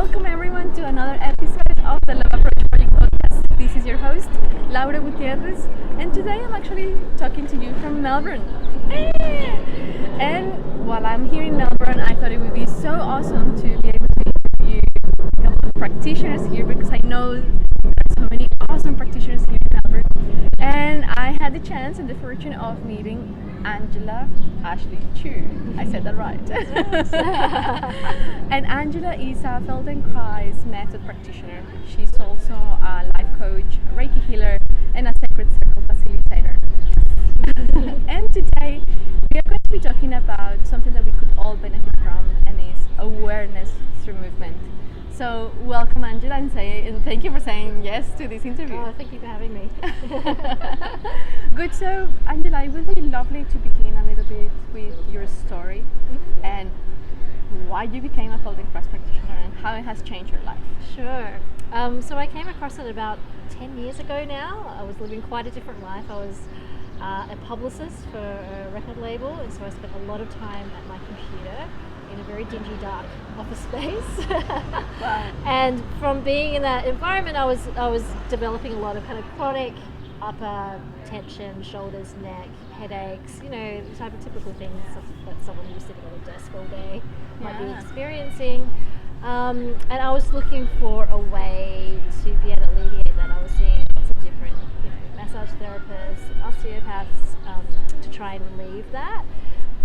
Welcome everyone to another episode of the Love Approach Project podcast. This is your host, Laura Gutierrez, and today I'm actually talking to you from Melbourne. And while I'm here in Melbourne, I thought it would be so awesome to be able to interview a couple of practitioners here because I know there are so many awesome practitioners here in Melbourne. And I had the chance and the fortune of meeting Angela Ashley-Chiew. I said that right. Yes. And Angela is a Feldenkrais Method practitioner. She's also a life coach, a Reiki healer, and a sacred circle facilitator. And today we are going to be talking about something that we could all benefit from, and is awareness through movement. So welcome Angela, and thank you for saying yes to this interview. Oh, thank you for having me. Good. So Angela, it would be lovely to begin a little bit with your story and why you became a Feldenkrais practitioner and how it has changed your life. Sure. So I came across it about 10 years ago now. I was living quite a different life. I was a publicist for a record label, and so I spent a lot of time at my computer in a very dingy, dark office space. Wow. And from being in that environment, I was developing a lot of kind of chronic upper tension, shoulders, neck, headaches, you know, the type of typical things that someone who's sitting at a desk all day might be experiencing. And I was looking for a way to be able to alleviate that. I was seeing lots of different, massage therapists, osteopaths, to try and relieve that.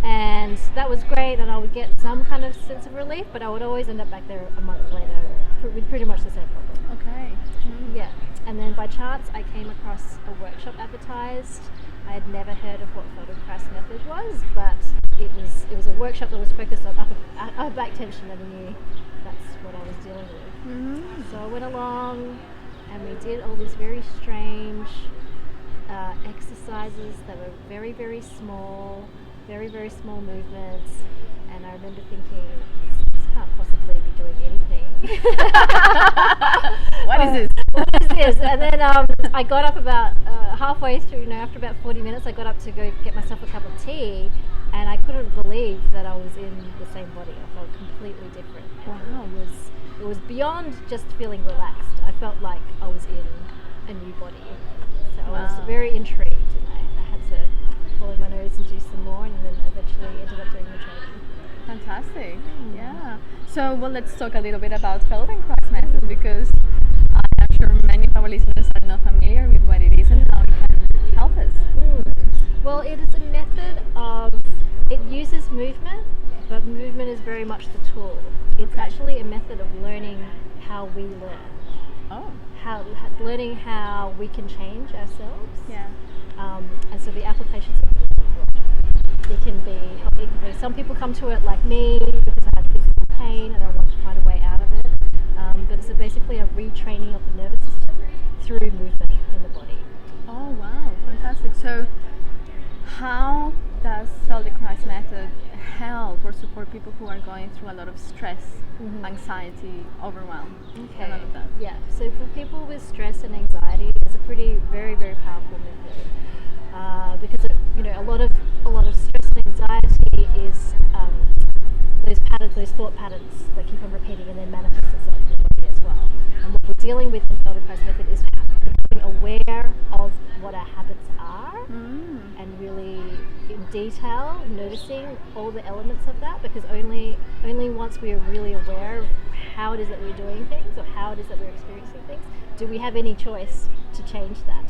And that was great, and I would get some kind of sense of relief, but I would always end up back there a month later with pretty much the same problem. Okay. Yeah. And then by chance I came across a workshop advertised. I had never heard of what Feldenkrais Method was, but it was a workshop that was focused on upper back tension, and I knew that's what I was dealing with. So I went along and we did all these very strange exercises that were very, very small, very, very small movements, and I remember thinking, this can't possibly be doing anything. What is this? What is this? And then I got up about halfway through, after about 40 minutes, I got up to go get myself a cup of tea, and I couldn't believe that I was in the same body. I felt completely different. Wow. It was beyond just feeling relaxed. I felt like I was in a new body. So I was very intrigued, and I had to follow my nose and do some more, and then eventually ended up doing the training. Fantastic. Yeah. So, let's talk a little bit about Feldenkrais Method, because I'm sure many of our listeners are not familiar with what it is and how it can help us. Well, it is a method it uses movement, but movement is very much the tool. It's actually a method of learning how we learn. Oh. Learning how we can change ourselves. Yeah. And so the applications are really broad. It can be some people come to it like me because I had physical pain and I want to find a way out of it. But it's basically a retraining of the nervous system through movement in the body. Oh wow, fantastic. So how does Feldenkrais Method help or support people who are going through a lot of stress, anxiety, overwhelm, and all of that? Yeah, so for people with stress and anxiety, it's a very, very powerful method because a lot of stress and anxiety is those thought patterns that keep on repeating and then manifest itself in the body as well. And what we're dealing with in Feldenkrais Method is becoming aware of what our habits are and really in detail noticing all the elements of that, because only once we are really aware of how it is that we're doing things or how it is that we're experiencing things do we have any choice to change that.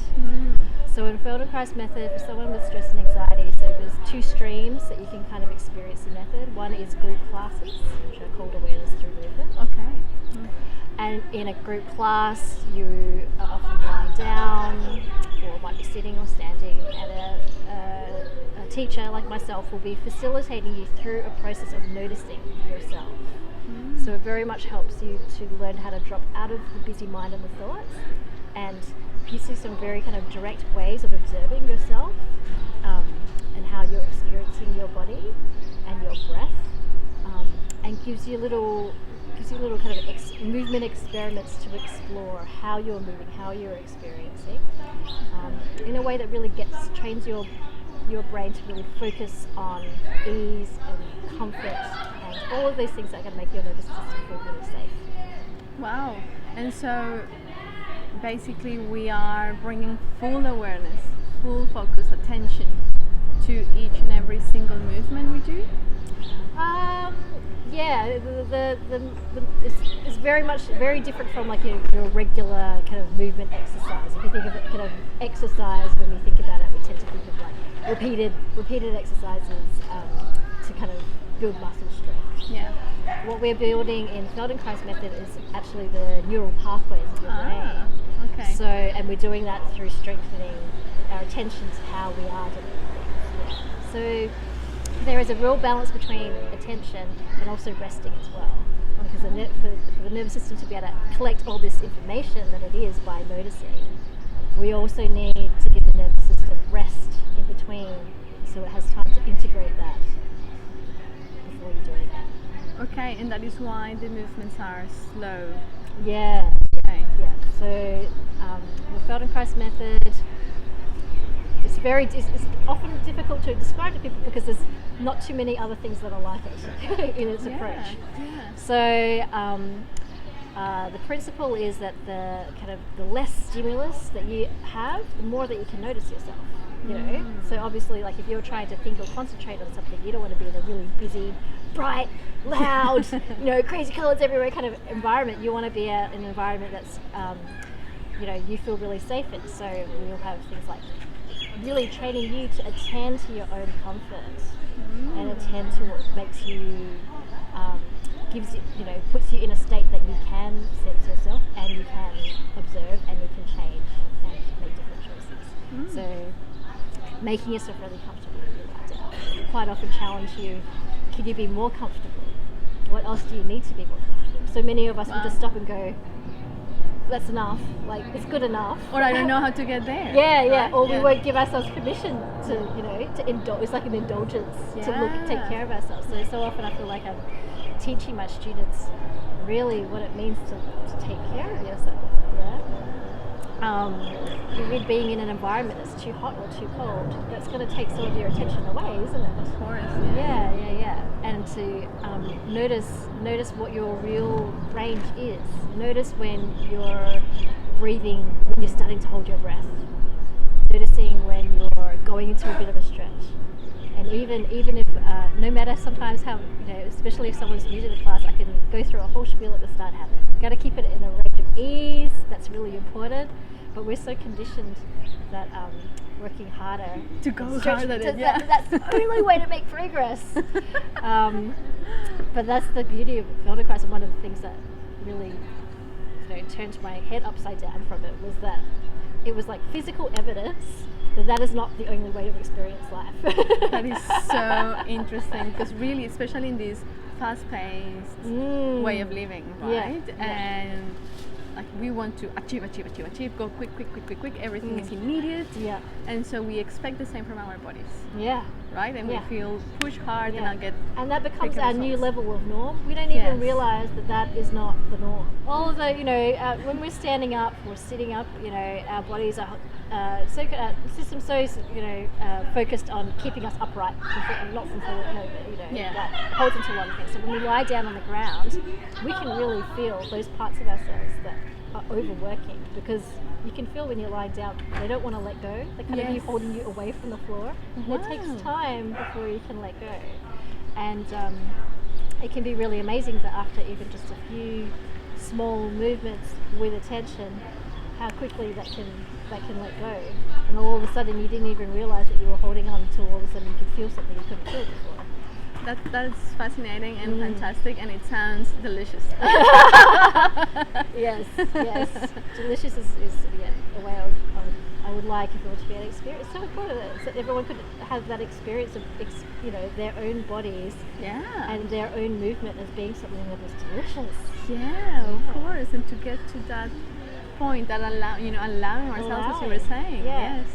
So in Feldenkrais Method, for someone with stress and anxiety, so there's two streams that you can kind of experience the method. One is group classes, which are called awareness through movement. Okay. And in a group class, you are often lying down or might be sitting or standing, and a teacher like myself will be facilitating you through a process of noticing yourself. So it very much helps you to learn how to drop out of the busy mind and the thoughts, and gives you some very kind of direct ways of observing yourself and how you're experiencing your body and your breath, and gives you little kind of movement experiments to explore how you're moving, how you're experiencing, in a way that really trains your brain to really focus on ease and comfort and sounds, all of these things that are going to make your nervous system feel really safe. Wow. And so basically we are bringing full awareness, full focus, attention to each and every single movement we do. Yeah, it's very different from like your regular kind of movement exercise. If you think of it kind of exercise, when we think about it, we tend to think of like repeated exercises to kind of build muscle strength. Yeah. What we're building in Feldenkrais Method is actually the neural pathways of your brain. Okay. So, and we're doing that through strengthening our attention to how we are doing things. Yeah. So there is a real balance between attention and also resting as well. Because for the nervous system to be able to collect all this information that it is by noticing, we also need to give the nervous system rest in between so it has time to integrate that before you do it again. Okay, and that is why the movements are slow. Yeah. Okay. Yeah. So the Feldenkrais Method, it's often difficult to describe to people because there's not too many other things that are like it in its approach. Yeah. So the principle is that the less stimulus that you have, the more that you can notice yourself. You know, so obviously, like if you're trying to think or concentrate on something, you don't want to be in a really busy, bright, loud, crazy colours everywhere kind of environment. You want to be in an environment that's, you feel really safe in. So we'll have things like really training you to attend to your own comfort and attend to what makes you, puts you in a state that you can sense yourself and you can observe and you can change and make different choices. So making yourself really comfortable when you lie down. We quite often challenge you, can you be more comfortable? What else do you need to be more comfortable? So many of us will just stop and go, that's enough, like it's good enough. Or I don't know how to get there. Yeah, right? Or we won't give ourselves permission to indulge. It's like an indulgence to take care of ourselves. So often I feel like I'm teaching my students really what it means to take care of yourself. Yeah. You're being in an environment that's too hot or too cold, that's going to take some of your attention away, isn't it? Of course. Yeah. And to notice what your real range is. Notice when you're breathing, when you're starting to hold your breath. Noticing when you're going into a bit of a stretch. And even if, no matter sometimes how, especially if someone's new to the class, I can go through a whole spiel at the start. Got to keep it in a range of ease. That's really important. But we're so conditioned that working harder to go harder. That's the only way to make progress. But that's the beauty of Feldenkrais, and one of the things that really turned my head upside down from it was that it was like physical evidence that is not the only way to experience life. That is so interesting, because really, especially in this fast-paced way of living, right? And like we want to achieve, go quick, everything is immediate. Yeah. And so we expect the same from our bodies. Yeah. Right? And we feel push hard and I'll get. And that becomes our new level of norm. We don't even realize that is not the norm. All of the, when we're standing up or sitting up, our bodies are system so focused on keeping us upright, not from forward, that holds into one thing. So when we lie down on the ground, we can really feel those parts of ourselves that are overworking, because you can feel when you're lying down, they don't want to let go. They kind of be holding you away from the floor. Wow. It takes time before you can let go. And it can be really amazing that after even just a few small movements with attention, how quickly that can let go. And all of a sudden you didn't even realize that you were holding on until all of a sudden you could feel something you couldn't feel before. That's fascinating and fantastic, and it sounds delicious. Yes. Delicious is a way I would like if it were to be an experience. It's so important that everyone could have that experience of their own bodies and their own movement as being something that is delicious. Yeah, of course, and to get to that point, that allowing ourselves, as you were saying. Yes.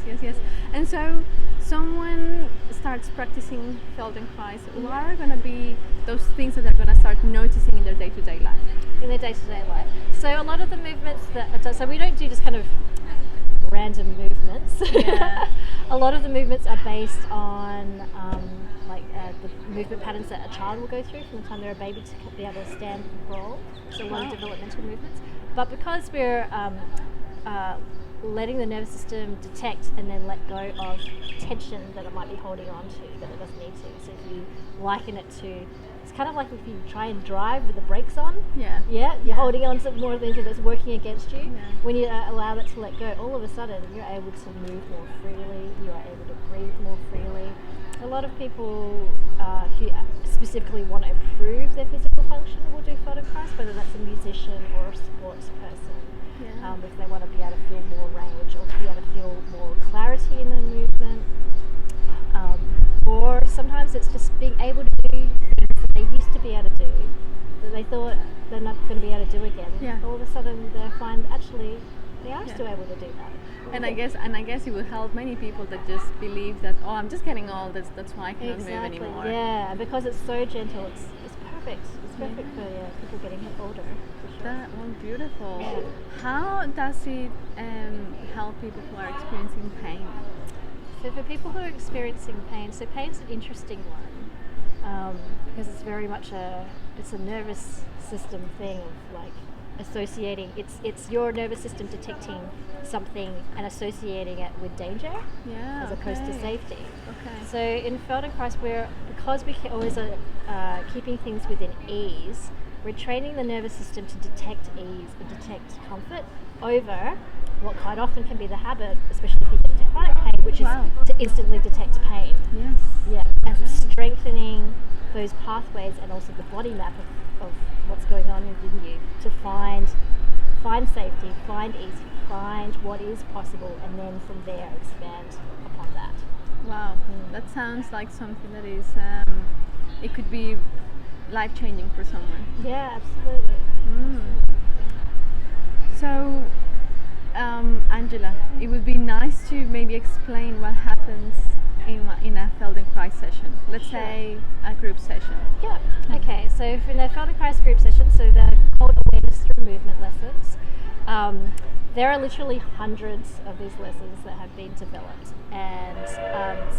And so someone starts practicing Feldenkrais, what are going to be those things that they're going to start noticing in their day-to-day life? In their day-to-day life. So a lot of the movements so we don't do just kind of random movements. Yeah. A lot of the movements are based on the movement patterns that a child will go through from the time they're a baby to be able to stand and crawl. So a lot of developmental movements. But because we're letting the nervous system detect and then let go of tension that it might be holding on to that it doesn't need to. So if you liken it to, it's kind of like if you try and drive with the brakes on. You're holding on to more things that's working against you. When you allow that to let go, all of a sudden you're able to move more freely, you are able to breathe more freely. A lot of people who specifically want to improve their physical function will do Feldenkrais, whether that's a musician or a sports person. If they want to be able to feel more range or be able to feel more clarity in the movement. Or sometimes it's just being able to do things that they used to be able to do that they thought they're not going to be able to do again. All of a sudden they find actually they are still able to do that. And I guess it would help many people that just believe that, oh, I'm just getting old, that's why I can't move anymore. Yeah, and because it's so gentle, it's perfect. It's perfect for people getting older. For sure. That one, beautiful. How does it help people who are experiencing pain? So for people who are experiencing pain, so pain's an interesting one because it's very much it's a nervous system thing of like associating. It's your nervous system detecting something and associating it with danger as opposed to safety. So in Feldenkrais, because we always are keeping things within ease, we're training the nervous system to detect ease and detect comfort over what quite often can be the habit, especially if you get into chronic pain, which is to instantly detect pain. And strengthening those pathways and also the body map of what's going on within you to find safety, find ease, find what is possible, and then from there expand upon that. Wow, that sounds like something that is, it could be life-changing for someone. Yeah, absolutely. So, Angela, it would be nice to maybe explain what happens in a Feldenkrais session. Let's say a group session. Okay, so in a Feldenkrais group session, so they're called awareness through movement lessons. There are literally hundreds of these lessons that have been developed, and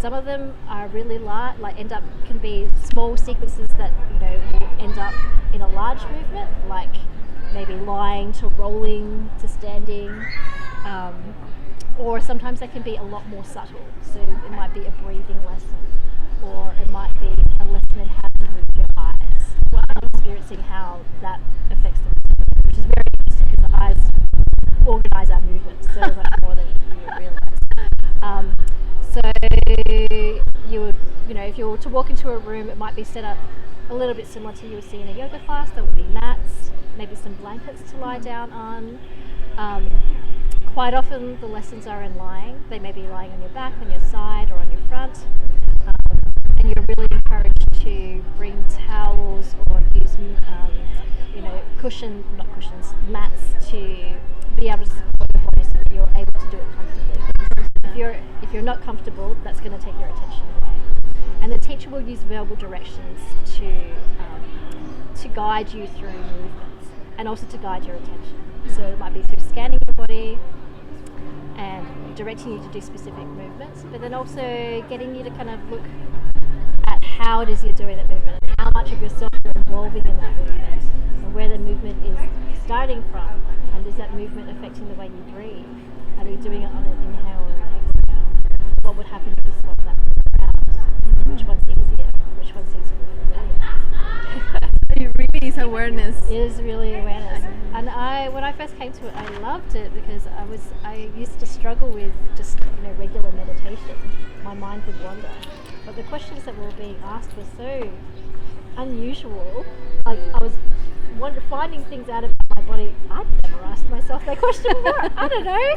some of them are really large, can be small sequences that will end up in a large movement, like maybe lying to rolling to standing, or sometimes they can be a lot more subtle. So it might be a breathing lesson, or it might be a lesson in how to move your eyes, and experiencing how that affects the movement, which is very interesting because the eyes organize our movements so much more than you would realize. So you would, if you were to walk into a room, it might be set up a little bit similar to you would see in a yoga class. There would be mats, maybe some blankets to lie down on. Quite often the lessons are in lying. They may be lying on your back, on your side, or on your front. And you're really encouraged to bring towels or use mats to be able to support the body so that you're able to do it comfortably. If you're not comfortable, that's going to take your attention away. And the teacher will use verbal directions to guide you through movements and also to guide your attention. So it might be through scanning your body and directing you to do specific movements, but then also getting you to kind of look at how it is you're doing that movement and how much of yourself you're involving in that movement and where the movement is starting from, and is that movement affecting the way you breathe? Are you doing it on an inhale or an exhale? What would happen if you swap that around? Which one's easier? Which one seems more familiar? It really is awareness. It is really awareness. And when I first came to it, I loved it because I used to struggle with just regular meditation. My mind would wander. But the questions that were being asked were so unusual. Like I was finding things out about my body I'd never asked myself that question before. I don't know.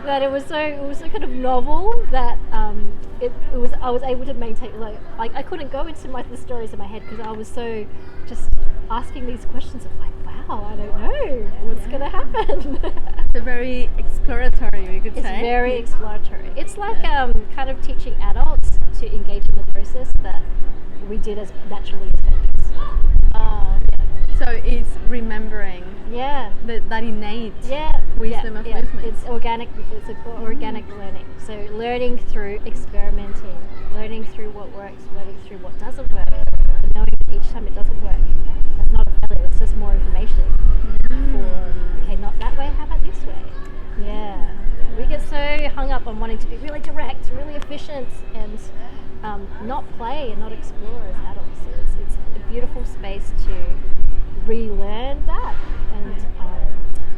That it was so kind of novel that I was able to maintain like I couldn't go into the stories in my head because I was so just asking these questions of like, wow, I don't know what's going to happen. It's very exploratory, we could say. It's very exploratory. It's like kind of teaching adults to engage in the process that we did as naturally as babies. So it's remembering Yeah. that innate Yeah, wisdom of movement. It's organic. It's organic learning. So learning through experimenting, learning through what works, learning through what doesn't work, and knowing that each time it doesn't work, that's not a failure. That's just more information. Okay, not that way. How about this way? Yeah. We get so hung up on wanting to be really direct, really efficient, and not play and not explore as adults. So it's a beautiful space to relearn that, and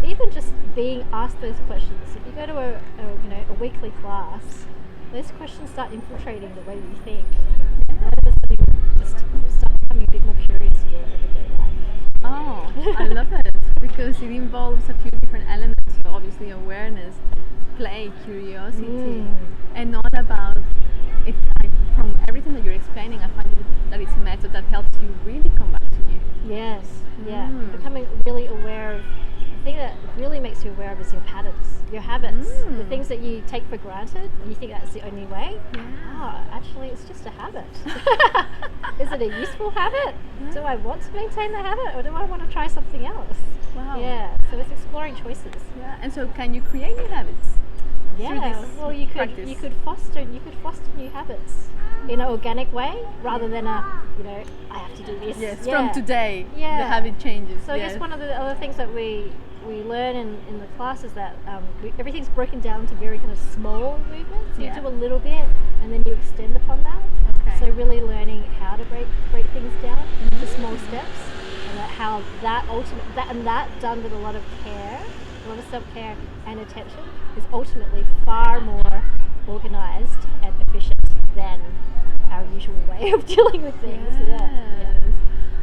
even just being asked those questions. If you go to a weekly class, those questions start infiltrating the way you think. And all of a sudden, you just start becoming a bit more curious in your everyday life. Oh, I love it, because it involves a few different elements. So obviously awareness, play, curiosity, and not about it. From everything that you're explaining, I find that it's a method that helps you really come back to you. Yes, yeah. Becoming really aware of the thing that really makes you aware of is your patterns, your habits, the things that you take for granted. You think that's the only way. Actually, it's just a habit. Is it a useful habit? Do I want to maintain the habit, or do I want to try something else? Wow. Yeah. So it's exploring choices. Yeah. And so, can you create new habits? Yeah. Well, you could foster new habits in an organic way, rather than I have to do this. Yes. From today, the Yeah. habit changes. So I guess one of the other things that we learn in the class is that everything's broken down into very kind of small movements. So you do a little bit, and then you extend upon that. Okay. So really learning how to break things down to small steps, and how that done with a lot of care, a lot of self-care and attention, is ultimately far more organized and efficient than our usual way of dealing with things. Yes.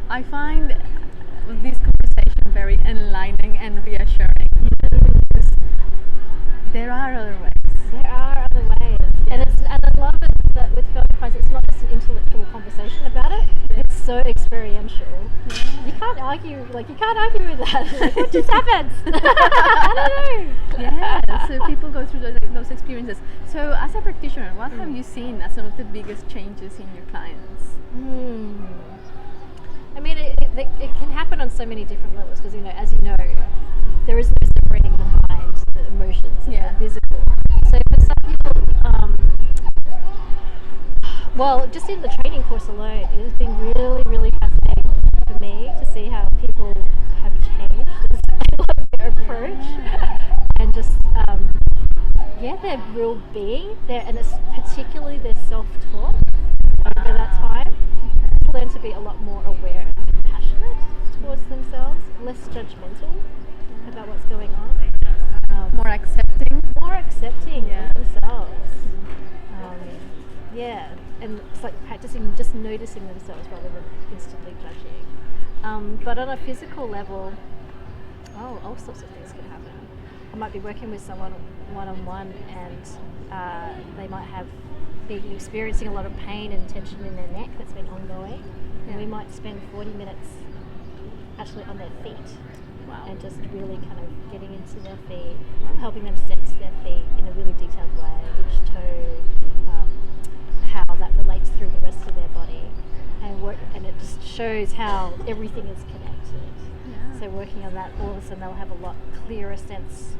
I find this conversation very enlightening and reassuring, because there are other ways. There are other ways, and I love it that with Feldenkrais, it's not just an intellectual conversation about it. It's so experiential. You can't argue with that. Like, what just happens? I don't know. Yeah. So people go through those experiences. So as a practitioner, what have you seen as some of the biggest changes in your clients? I mean, it can happen on so many different levels, because as you know, there is no separating the mind, the emotions, and the physical. So for some people, well, just in the training course alone, it has been really, really fascinating for me to see how people have changed their approach, and just their real being, and it's particularly their self-talk over that time. Learn to be a lot more aware and compassionate towards themselves, less judgmental about what's going on, More accepting of themselves. And it's like practicing just noticing themselves rather than instantly judging. But on a physical level, all sorts of things can happen. I might be working with someone one-on-one, and they might be experiencing a lot of pain and tension in their neck that's been ongoing, and we might spend 40 minutes actually on their feet. Wow. And just really kind of getting into their feet, helping them sense their feet in a really detailed way, each toe, how that relates through the rest of their body, and it just shows how everything is connected. So working on that, all of a sudden they'll have a lot clearer sense,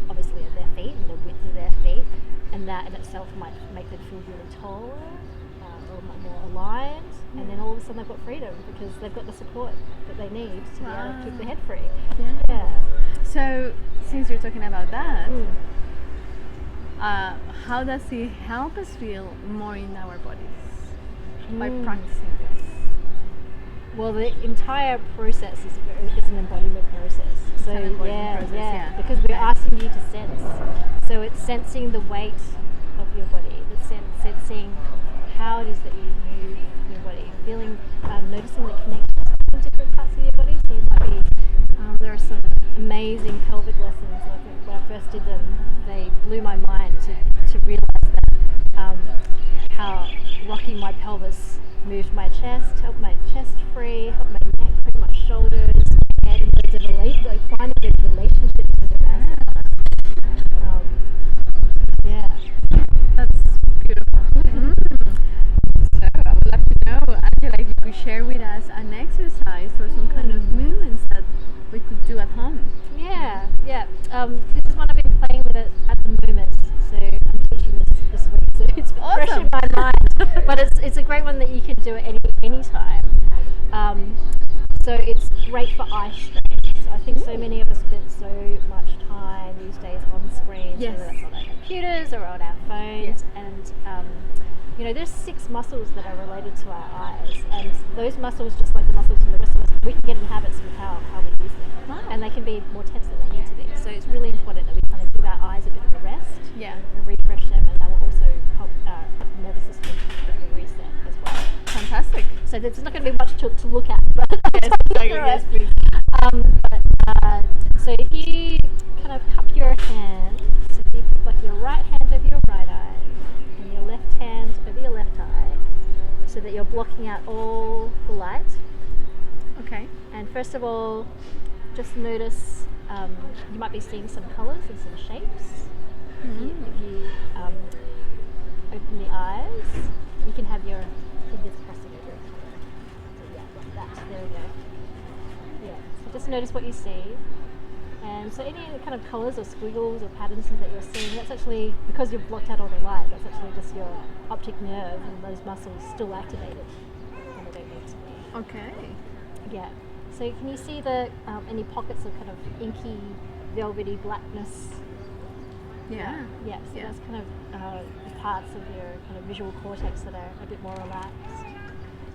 obviously, of their feet and the width of their feet, and that in itself might make them feel really taller, or more aligned, and then all of a sudden they've got freedom, because they've got the support that they need to be able to keep their head free. So since you're talking about that, how does it help us feel more in our bodies by practicing this? Well, the entire process is an embodiment process. So because we're asking you to sense. So it's sensing the weight of your body, sensing how it is that you move your body, feeling, noticing the connections between different parts of your body. So you might be, there are some amazing pelvic lessons. Like when I first did them, they blew my mind to realize that how rocking my pelvis moved my chest, helped my chest free, helped my neck free, my shoulders, head, and there's finding those relationships with the master. That's beautiful. So I would love to know, Angela, if you could share with us an exercise or some kind of movements that we this is one I've been playing with it at the moment. So I'm teaching this week, so it's fresh in my mind. But it's a great one that you can do at any time. So it's great for eye strain. So I think so many of us spend so much time these days on screens, Yes. whether that's on our computers or on our phones, and there's 6 muscles that are related to our eyes, and those muscles, just like the muscles in the rest of us, we can get in habits with how we use them, and they can be more tense than they need to be. So it's really important that we kind of give our eyes a bit of a rest, and refresh them, and that will also help our nervous system get a reset as well. Fantastic. So there's not going to be much to look at, but Yes, please. So if you kind of cup your hands, so if you put like your right hand over your right eye and your left hand over your left eye, so that you're blocking out all the light. Okay. And first of all, just notice you might be seeing some colours and some shapes. If you open the eyes, you can have your fingers crossing over each other. So yeah, like that. There we go. Yeah. So just notice what you see. And so any kind of colours or squiggles or patterns that you're seeing, that's actually, because you've blocked out all the light, that's actually just your optic nerve and those muscles still activated when they don't need to be. Okay. Yeah. So can you see the any pockets of kind of inky, velvety blackness? Yeah. Yeah. So that's kind of the parts of your kind of visual cortex that are a bit more relaxed.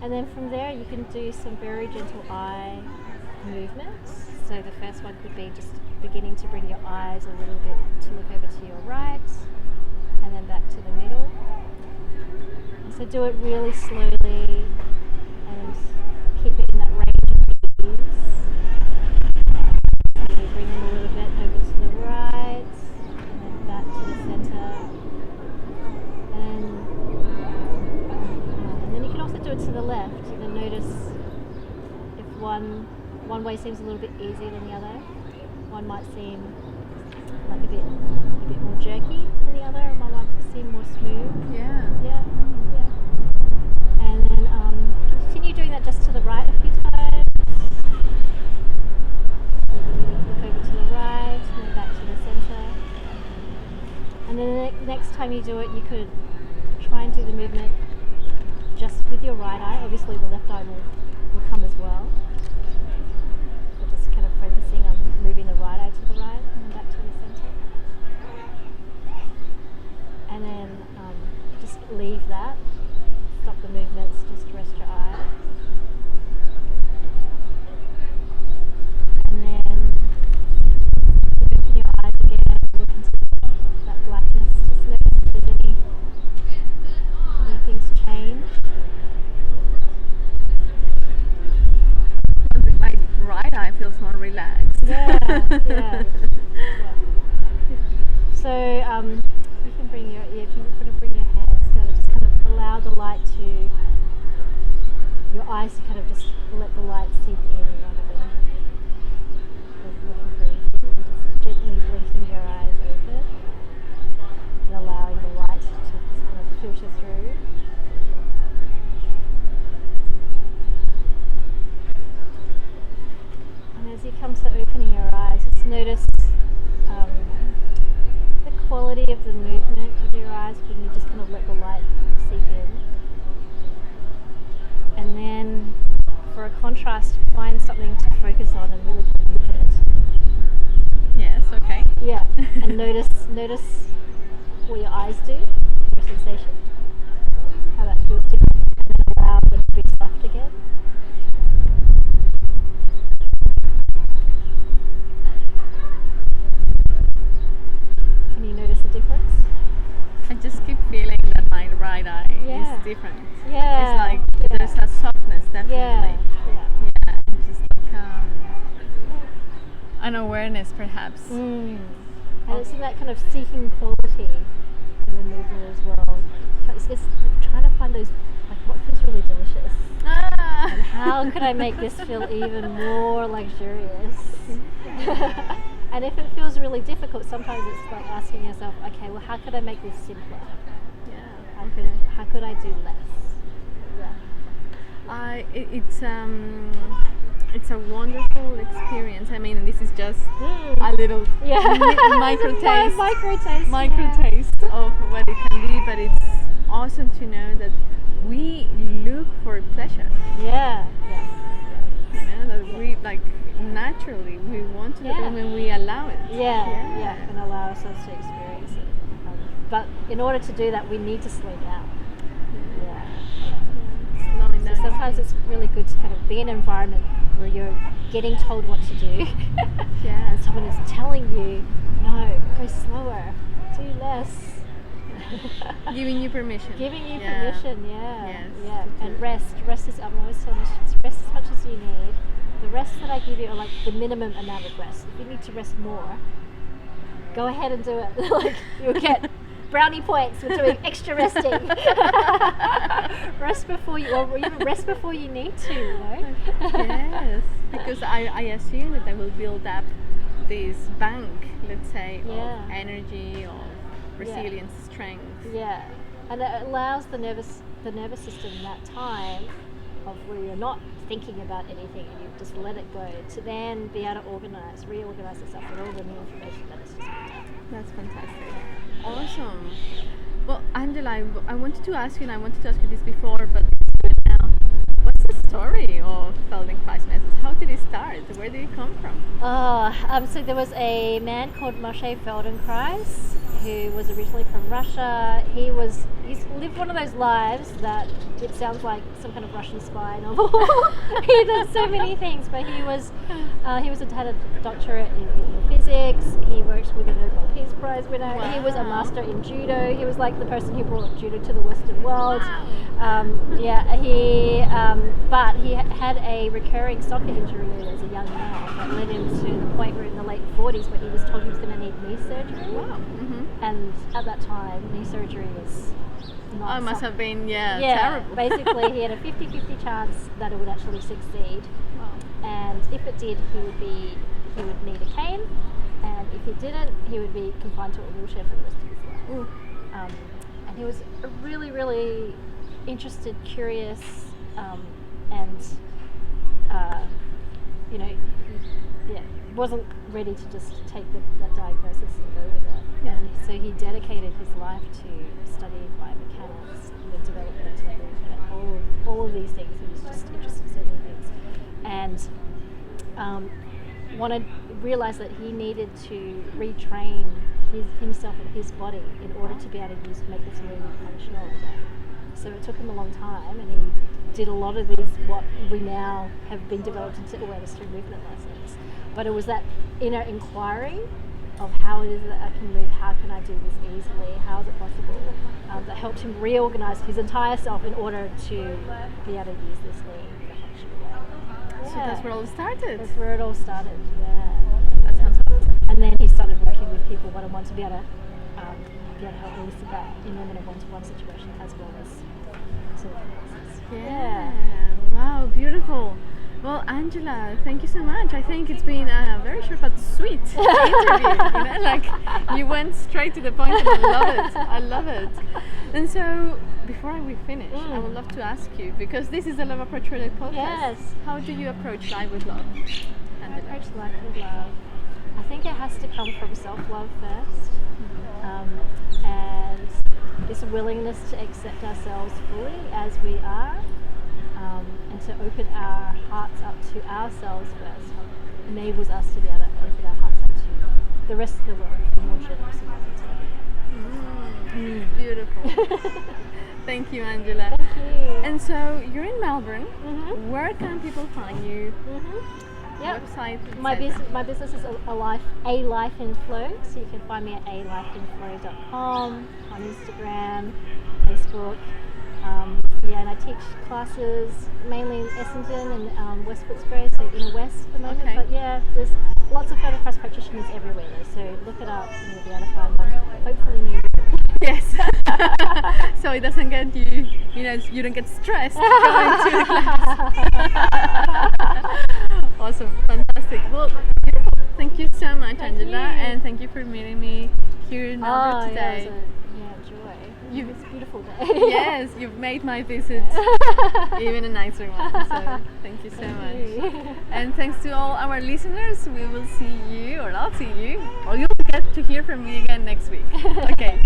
And then from there, you can do some very gentle eye movements. So the first one could be just beginning to bring your eyes a little bit to look over to your right, and then back to the middle. And so do it really slowly and keep it in that range of ease. So you bring them a little bit over to the right, and then back to the center. And then you can also do it to the left. You can notice if one way seems a little bit easier than the other. One might seem like a bit more jerky than the other, and one might seem more smooth. Yeah. And then continue doing that just to the right a few times. So look over to the right, and then back to the center. And then the next time you do it, you could try and do the movement just with your right eye. Obviously the left eye will come as well. Just kind of focusing on moving the right eye to the right and then back to the center. And then just leave that. Stop the movements, just rest your eyes. And then open your eyes again, look into that blackness. Just notice if there's any things change. My right eye feels more relaxed. Yeah. So you can bring your hands down and just kind of allow the light to, your eyes to kind of just let the light seep in rather than looking for anything. Just gently blinking your eyes open and allowing the light to just kind of filter through. And as you come to opening your eyes, just notice the quality of the movement of your eyes when you just kind of let the light seep in. And then, for a contrast, find something to focus on and really look at it. Yes, okay. Yeah, and notice what your eyes do, your sensation, how that feels to you, and then allow them to be soft again. Can you notice a difference? I just keep feeling that my right eye is different. Yeah. It's like there's a softness, definitely. Yeah. And just like an awareness, perhaps. And it's in that kind of seeking quality in the movement as well. It's trying to find those, like, what feels really delicious. And how could I make this feel even more luxurious? And if it feels really difficult, sometimes it's like asking yourself, okay, well, how could I make this simpler? Yeah. How could I do less? Yeah. It's It's a wonderful experience. I mean, this is just a little micro taste, micro taste of what it can be, but it's awesome to know that we look for pleasure. Yeah. You know, that we like naturally we want to do it when we allow it. Yeah, and allow ourselves to experience it. But in order to do that, we need to slow down. Slowing down. So sometimes it's really good to kind of be in an environment where you're getting told what to do. And someone is telling you, no, go slower, do less. Giving you permission. Permission, and rest. Rest is, I'm always telling you, rest as much as you need. The rest that I give you are like the minimum amount of rest. If you need to rest more, go ahead and do it. Like, you'll get brownie points for doing extra resting. Rest before you need to, you know? Yes, because I assume that I will build up this bank, let's say, of energy, of resilience, strength. Yeah, and it allows the nervous system in that time of where you're not thinking about anything and you just let it go to then be able to reorganize itself with all the new information that it's just picked up. That's fantastic. Awesome. Well, Angela, I wanted to ask you, and I wanted to ask you this before, but now, what's the story of Feldenkrais Method? How did it start? Where did it come from? So there was a man called Moshe Feldenkrais who was originally from Russia. He's lived one of those lives that it sounds like some kind of Russian spy novel. He does so many things, but he had a doctorate in physics. He worked with a Nobel Peace Prize winner. Wow. He was a master in judo. He was like the person who brought judo to the Western world. Wow. But he had a recurring soccer injury as a young man that led him to the point where in the late 40s where he was told he was going to need knee surgery. Wow. Mm-hmm. And at that time, knee surgery was not must have been terrible. Basically, he had a 50-50 chance that it would actually succeed. Wow. And if it did, he would need a cane. And if he didn't, he would be confined to a wheelchair for the rest of his life. And he was a really, really interested, curious, wasn't ready to just take that diagnosis and go with it. Yeah. And so he dedicated his life to studying biomechanics, the development of the movement, all of these things. He was just interested in so many things. And realized that he needed to retrain himself and his body in order to be able to make this movement functional again. So it took him a long time, and he did a lot of these, what we now have been developed into awareness through movement lessons. But it was that inner inquiry of how it is that I can move, how can I do this easily, how is it possible, that helped him reorganize his entire self in order to be able to use this knee in a functional way. So that's where it all started. That's where it all started, yeah. That sounds awesome. And then he started working with people one-on-one to be able to help elicit that in them in a one-to-one situation as well as facilitators. Yeah. Wow, beautiful. Well, Angela, thank you so much. I think it's been a very short but sweet interview. Like you went straight to the point, and I love it. And so, before we finish, I would love to ask you, because this is a Love Approach Related podcast. Yes. How do you approach life with love? I approach life with love. I think it has to come from self-love first, and this willingness to accept ourselves fully as we are. And to open our hearts up to ourselves first enables us to be able to open our hearts up to the rest of the world for more generous and Beautiful. Thank you, Angela. Thank you. And so you're in Melbourne. Mm-hmm. Where can people find you? Mm-hmm. Yep. Website. My business is a life in flow. So you can find me at alifeinflow.com, on Instagram, Facebook. And I teach classes mainly in Essendon and West Footscray, so inner west at the moment. Okay. But there's lots of Feldenkrais practitioners everywhere though, so look it up and you'll be able to find one. Hopefully near you. Yes. So it doesn't get you, you don't get stressed going to the class. Awesome, fantastic. Well, beautiful. Thank you so much, Angela, and thank you for meeting me here in Melbourne today. Yeah, joy. anyway. It's a beautiful day. Yes, you've made my visit even a nicer one. So thank you so much. And thanks to all our listeners. We will see you, or I'll see you, or you'll get to hear from me again next week. Okay.